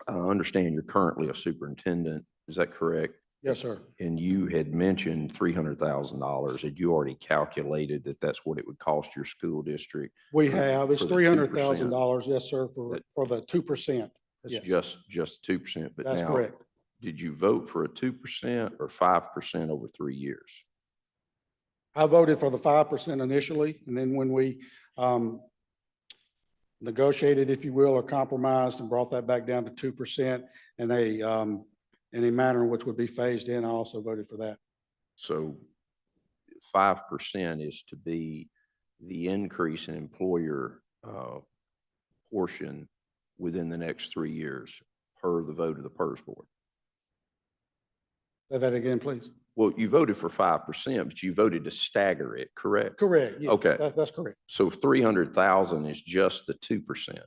I understand you're currently a superintendent. Is that correct? Yes, sir. And you had mentioned $300,000. Had you already calculated that that's what it would cost your school district? We have, it's for the $300,000, yes, sir, for the 2%. That's Yes. just 2%. But That's now, correct. did you vote for a 2% or 5% over 3 years? I voted for the 5% initially, and then when we negotiated, if you will, or compromised and brought that back down to 2% in a manner in which would be phased in, I also voted for that. So 5% is to be the increase in employer portion within the next 3 years per the vote of the PERS board. Say that again, please. Well, you voted for 5%, but you voted to stagger it, correct? Correct. Yes, Okay. That's correct. So 300,000 is just the 2%.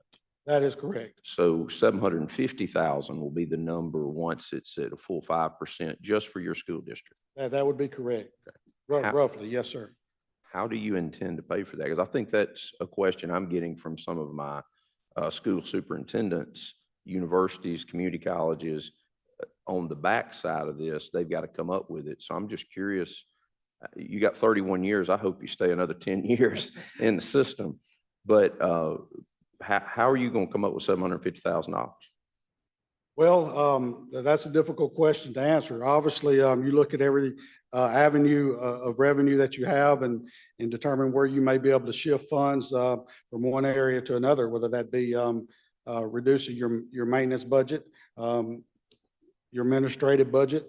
That is correct. So 750,000 will be the number once it's at a full 5% just for your school district. That would be correct. How- Roughly, yes, sir. How do you intend to pay for that? Because I think that's a question I'm getting from some of my school superintendents, universities, community colleges. On the back side of this, they've got to come up with it. So I'm just curious, you got 31 years. I hope you stay another 10 years in the system. But how are you going to come up with $750,000? Well, that's a difficult question to answer. Obviously, you look at every avenue of revenue that you have and determine where you may be able to shift funds from one area to another, whether that be reducing your maintenance budget, your administrative budget,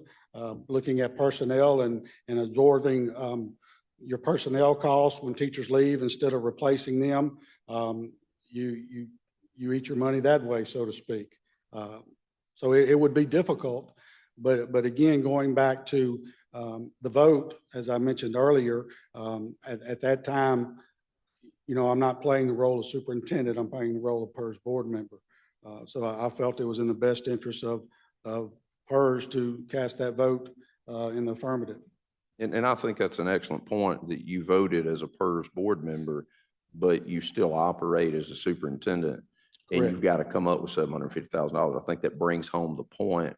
looking at personnel and absorbing your personnel costs when teachers leave instead of replacing them. You eat your money that way, so to speak. So it would be difficult, but again, going back to the vote, as I mentioned earlier, at that time, you know, I'm not playing the role of superintendent, I'm playing the role of PERS board member. So I felt it was in the best interest of PERS to cast that vote in the affirmative. And I think that's an excellent point, that you voted as a PERS board member, but you still operate as a superintendent. And Correct. you've got to come up with $750,000. I think that brings home the point,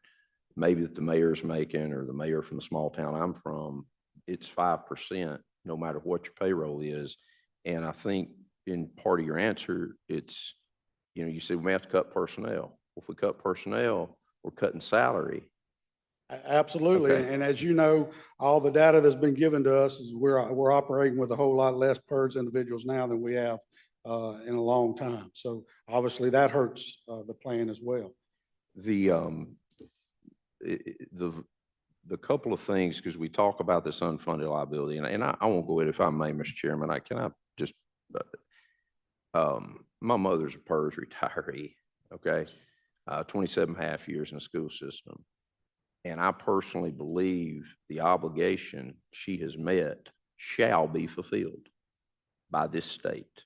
maybe that the mayor's making, or the mayor from the small town I'm from. It's 5%, no matter what your payroll is. And I think in part of your answer, it's, you know, you said we may have to cut personnel. If we cut personnel, we're cutting salary. Absolutely. Okay. And as you know, all the data that's been given to us is we're operating with a whole lot less PERS individuals now than we have in a long time. So obviously that hurts the plan as well. The couple of things, because we talk about this unfunded liability, and I won't go ahead, if I may, Mr. Chairman, my mother's a PERS retiree, okay? 27.5 years in the school system. And I personally believe the obligation she has met shall be fulfilled by this state.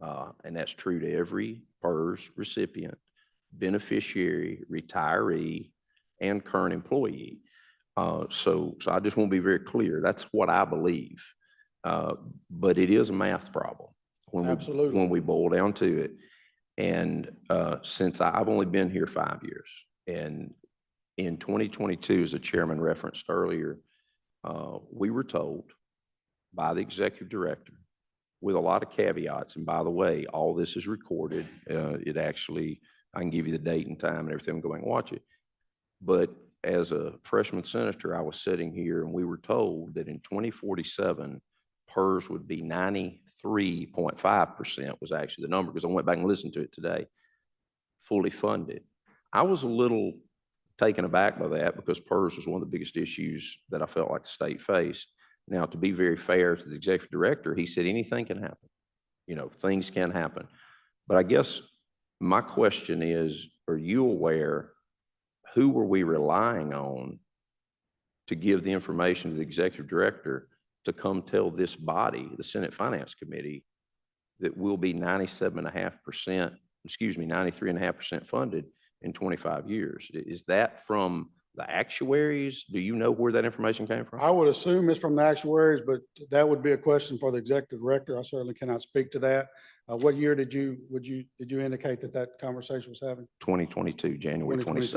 And that's true to every PERS recipient, beneficiary, retiree, and current employee. So I just want to be very clear. That's what I believe. But it is a math problem Absolutely. when we boil down to it. And since I've only been here 5 years, and in 2022, as the chairman referenced earlier, we were told by the executive director, with a lot of caveats, and by the way, all this is recorded. It actually, I can give you the date and time and everything, go and watch it. But as a freshman senator, I was sitting here and we were told that in 2047, PERS would be 93.5% was actually the number, because I went back and listened to it today, fully funded. I was a little taken aback by that, because PERS was one of the biggest issues that I felt like the state faced. Now, to be very fair to the executive director, he said anything can happen. You know, things can happen. But I guess my question is, are you aware, who were we relying on to give the information to the executive director to come tell this body, the Senate Finance Committee, that we'll be 93.5% funded in 25 years? Is that from the actuaries? Do you know where that information came from? I would assume it's from the actuaries, but that would be a question for the executive director. I certainly cannot speak to that. What year did you indicate that conversation was having? 2022, January 2022.